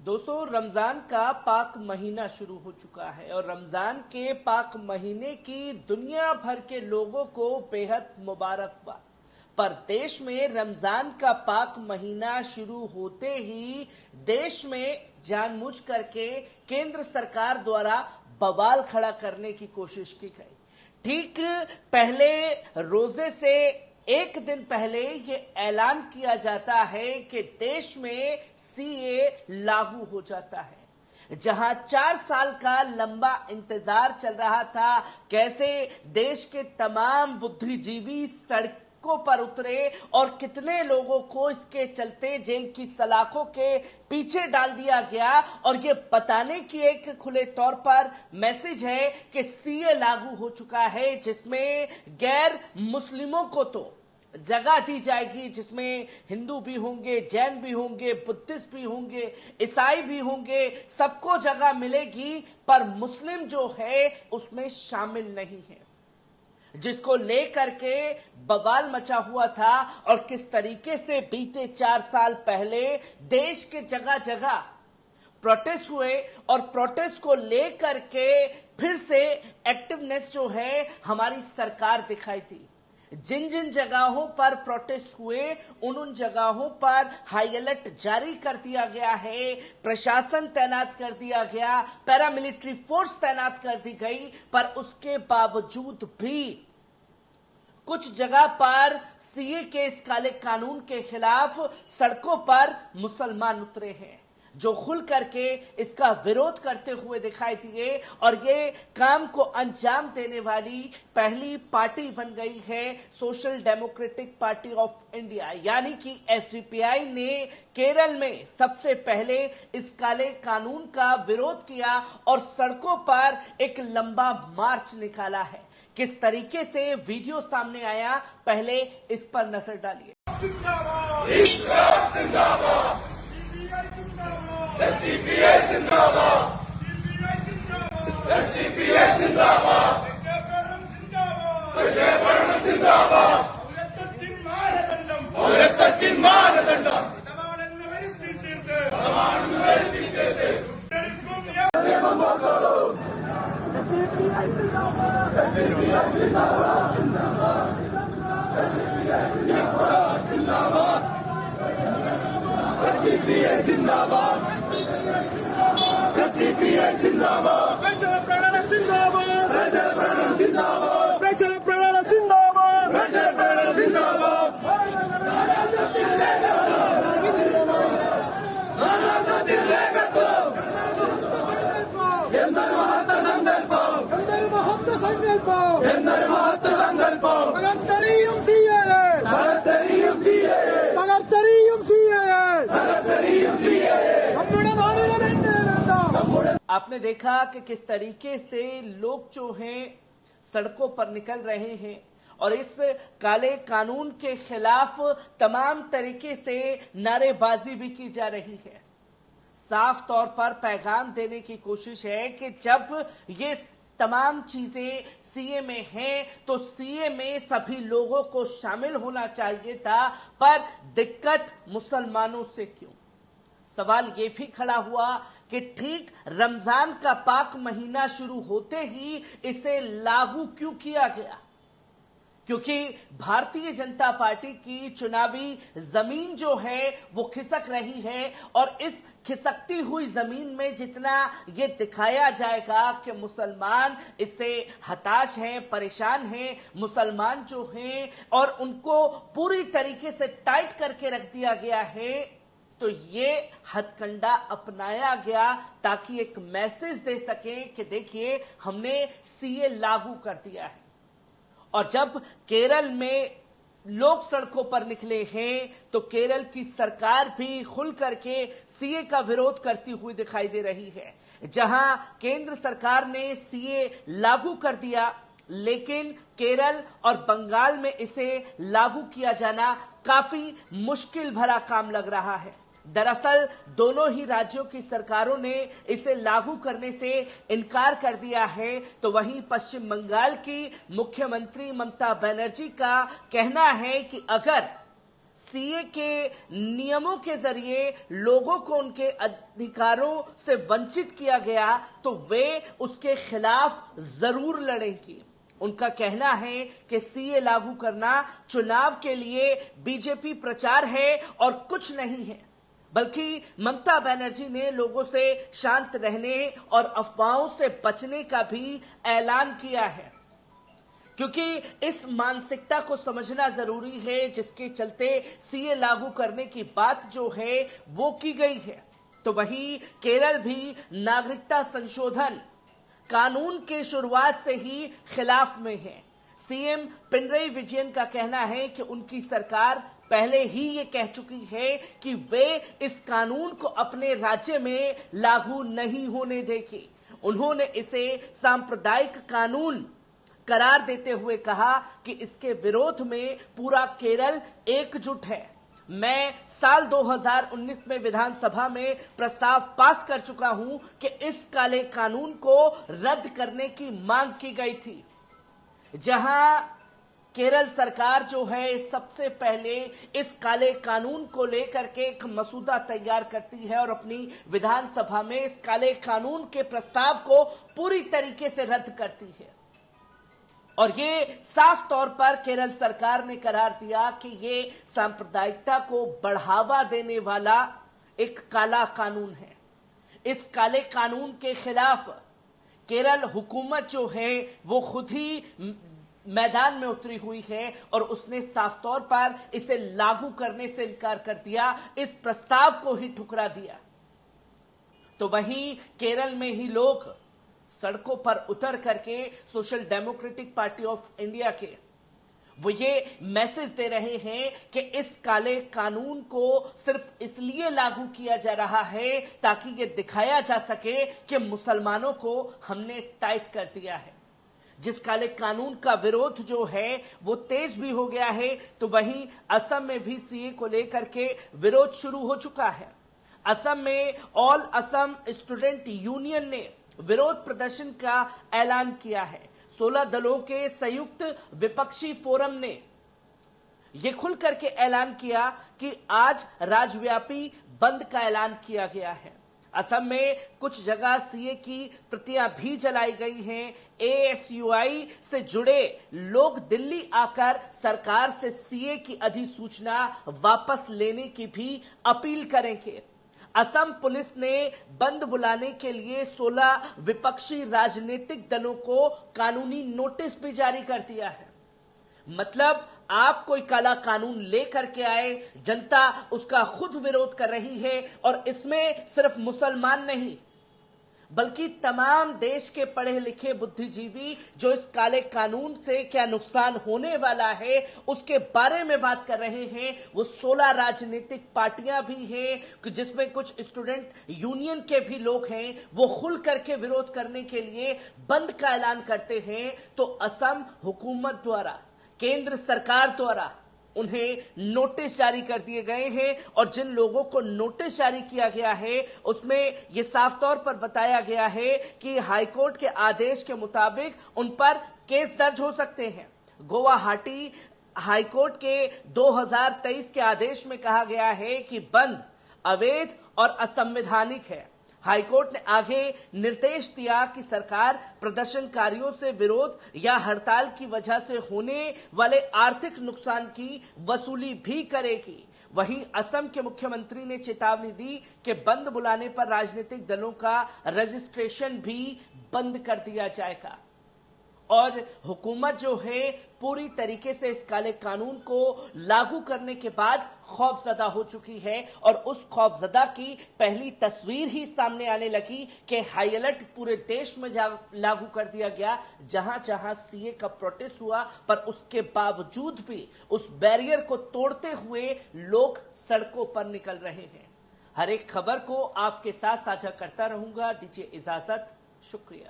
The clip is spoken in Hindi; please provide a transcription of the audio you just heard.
दोस्तों, रमजान का पाक महीना शुरू हो चुका है और रमजान के पाक महीने की दुनिया भर के लोगों को बेहद मुबारकबाद। पर देश में रमजान का पाक महीना शुरू होते ही देश में जानबूझ करके केंद्र सरकार द्वारा बवाल खड़ा करने की कोशिश की गई। ठीक पहले रोजे से एक दिन पहले ये ऐलान किया जाता है कि देश में सीए लागू हो जाता है। जहां 4 साल का लंबा इंतजार चल रहा था, कैसे देश के तमाम बुद्धिजीवी सड़कों पर उतरे और कितने लोगों को इसके चलते जेल की सलाखों के पीछे डाल दिया गया, और ये बताने की एक खुले तौर पर मैसेज है कि सीए लागू हो चुका है, जिसमें गैर मुस्लिमों को तो जगह दी जाएगी, जिसमें हिंदू भी होंगे, जैन भी होंगे, बुद्धिस्ट भी होंगे, ईसाई भी होंगे, सबको जगह मिलेगी, पर मुस्लिम जो है उसमें शामिल नहीं है, जिसको लेकर के बवाल मचा हुआ था। और किस तरीके से बीते 4 साल पहले देश के जगह जगह प्रोटेस्ट हुए और प्रोटेस्ट को लेकर के फिर से एक्टिवनेस जो है हमारी सरकार दिखाई दी। जिन जिन जगहों पर प्रोटेस्ट हुए उन जगहों पर हाई अलर्ट जारी कर दिया गया है, प्रशासन तैनात कर दिया गया, पैरामिलिट्री फोर्स तैनात कर दी गई, पर उसके बावजूद भी कुछ जगह पर सीए के इस काले कानून के खिलाफ सड़कों पर मुसलमान उतरे हैं, जो खुल करके इसका विरोध करते हुए दिखाई दिए, और ये काम को अंजाम देने वाली पहली पार्टी बन गई है social democratic party of India, यानी कि एसडीपीआई ने केरल में सबसे पहले इस काले कानून का विरोध किया और सड़कों पर एक लंबा मार्च निकाला है। किस तरीके से वीडियो सामने आया, पहले इस पर नजर डालिए। एसडीपीआई जिंदाबाद, एसडीपीआई जिंदाबाद, प्रजाभरण जिंदाबाद, औरतत्तिन मानदंडम, एसडीपीआई जिंदाबाद, एसडीपीआई जिंदाबाद, प्रजा प्रणन जिंदाबाद, प्रजा प्रणन जिंदाबाद, प्रजा प्रणन जिंदाबाद, प्रजा प्रणन जिंदाबाद, ಎಂದರ ಮಹತ್ವ ಸಂಕಲ್ಪ, ಎಂದರ ಮಹತ್ವ ಸಂಕಲ್ಪ, ಎಂದರ ಮಹತ್ವ ಸಂಕಲ್ಪ, പകർത്തറിയും സിഎഎ, പകർത്തറിയും സിഎഎ, പകർത്തറിയും സിഎഎ, പകർത്തറിയും സിഎഎ, നമ്മുടെ നാടിനെ വേണ്ടേ। आपने देखा कि किस तरीके से लोग जो हैं सड़कों पर निकल रहे हैं और इस काले कानून के खिलाफ तमाम तरीके से नारेबाजी भी की जा रही है। साफ तौर पर पैगाम देने की कोशिश है कि जब ये तमाम चीजें सीए में हैं तो सीए में सभी लोगों को शामिल होना चाहिए था, पर दिक्कत मुसलमानों से क्यों? सवाल ये भी खड़ा हुआ कि ठीक रमजान का पाक महीना शुरू होते ही इसे लागू क्यों किया गया? क्योंकि भारतीय जनता पार्टी की चुनावी जमीन जो है वो खिसक रही है, और इस खिसकती हुई जमीन में जितना ये दिखाया जाएगा कि मुसलमान इससे हताश हैं, परेशान हैं, मुसलमान जो हैं और उनको पूरी तरीके से टाइट करके रख दिया गया है, तो ये हथकंडा अपनाया गया ताकि एक मैसेज दे सकें कि देखिए हमने सीए लागू कर दिया है। और जब केरल में लोग सड़कों पर निकले हैं तो केरल की सरकार भी खुल करके सीए का विरोध करती हुई दिखाई दे रही है। जहां केंद्र सरकार ने सीए लागू कर दिया, लेकिन केरल और बंगाल में इसे लागू किया जाना काफी मुश्किल भरा काम लग रहा है। दरअसल दोनों ही राज्यों की सरकारों ने इसे लागू करने से इनकार कर दिया है, तो वहीं पश्चिम बंगाल की मुख्यमंत्री ममता बनर्जी का कहना है कि अगर सीए के नियमों के जरिए लोगों को उनके अधिकारों से वंचित किया गया तो वे उसके खिलाफ जरूर लड़ेंगी। उनका कहना है कि सीए लागू करना चुनाव के लिए बीजेपी प्रचार है और कुछ नहीं है, बल्कि ममता बनर्जी ने लोगों से शांत रहने और अफवाहों से बचने का भी ऐलान किया है, क्योंकि इस मानसिकता को समझना जरूरी है जिसके चलते सीए लागू करने की बात जो है वो की गई है। तो वहीं केरल भी नागरिकता संशोधन कानून के शुरुआत से ही खिलाफ में है। सीएम पिनरई विजयन का कहना है कि उनकी सरकार पहले ही ये कह चुकी है कि वे इस कानून को अपने राज्य में लागू नहीं होने देगी। उन्होंने इसे सांप्रदायिक कानून करार देते हुए कहा कि इसके विरोध में पूरा केरल एकजुट है। मैं साल 2019 में विधानसभा में प्रस्ताव पास कर चुका हूं कि इस काले कानून को रद्द करने की मांग की गई थी। जहां केरल सरकार जो है सबसे पहले इस काले कानून को लेकर के एक मसूदा तैयार करती है और अपनी विधानसभा में इस काले कानून के प्रस्ताव को पूरी तरीके से रद्द करती है। और ये साफ तौर पर केरल सरकार ने करार दिया कि ये सांप्रदायिकता को बढ़ावा देने वाला एक काला कानून है। इस काले कानून के खिलाफ केरल हुकूमत जो है वो खुद ही मैदान में उतरी हुई है और उसने साफ तौर पर इसे लागू करने से इनकार कर दिया, इस प्रस्ताव को ही ठुकरा दिया। तो वहीं केरल में ही लोग सड़कों पर उतर करके social democratic party of India के वो ये मैसेज दे रहे हैं कि इस काले कानून को सिर्फ इसलिए लागू किया जा रहा है ताकि ये दिखाया जा सके कि मुसलमानों को हमने टाइट कर दिया है। जिस काले कानून का विरोध जो है वो तेज भी हो गया है, तो वहीं असम में भी सीए को लेकर के विरोध शुरू हो चुका है। असम में ऑल असम स्टूडेंट यूनियन ने विरोध प्रदर्शन का ऐलान किया है। 16 दलों के संयुक्त विपक्षी फोरम ने यह खुल करके ऐलान किया कि आज राज्यव्यापी बंद का ऐलान किया गया है। असम में कुछ जगह सीए की प्रतियां भी जलाई गई हैं। एएसयूआई से जुड़े लोग दिल्ली आकर सरकार से सीए की अधिसूचना वापस लेने की भी अपील करेंगे। असम पुलिस ने बंद बुलाने के लिए 16 विपक्षी राजनीतिक दलों को कानूनी नोटिस भी जारी कर दिया है। मतलब आप कोई काला कानून लेकर के आए, जनता उसका खुद विरोध कर रही है और इसमें सिर्फ मुसलमान नहीं बल्कि तमाम देश के पढ़े लिखे बुद्धिजीवी जो इस काले कानून से क्या नुकसान होने वाला है उसके बारे में बात कर रहे हैं। वो 16 राजनीतिक पार्टियां भी हैं जिसमें कुछ स्टूडेंट यूनियन के भी लोग हैं, वो खुल करके विरोध करने के लिए बंद का ऐलान करते हैं। तो असम हुकूमत द्वारा, केंद्र सरकार द्वारा उन्हें नोटिस जारी कर दिए गए हैं और जिन लोगों को नोटिस जारी किया गया है उसमें यह साफ तौर पर बताया गया है कि हाईकोर्ट के आदेश के मुताबिक उन पर केस दर्ज हो सकते हैं। गुवाहाटी हाईकोर्ट के 2023 के आदेश में कहा गया है कि बंद अवैध और असंवैधानिक है। हाईकोर्ट ने आगे निर्देश दिया कि सरकार प्रदर्शनकारियों से विरोध या हड़ताल की वजह से होने वाले आर्थिक नुकसान की वसूली भी करेगी। वहीं असम के मुख्यमंत्री ने चेतावनी दी कि बंद बुलाने पर राजनीतिक दलों का रजिस्ट्रेशन भी बंद कर दिया जाएगा। और हुकूमत जो है पूरी तरीके से इस काले कानून को लागू करने के बाद खौफजदा हो चुकी है और उस खौफजदा की पहली तस्वीर ही सामने आने लगी कि हाई अलर्ट पूरे देश में लागू कर दिया गया। जहां जहां सीए का प्रोटेस्ट हुआ पर उसके बावजूद भी उस बैरियर को तोड़ते हुए लोग सड़कों पर निकल रहे हैं। हर एक खबर को आपके साथ साझा करता रहूंगा। दीजिए इजाजत, शुक्रिया।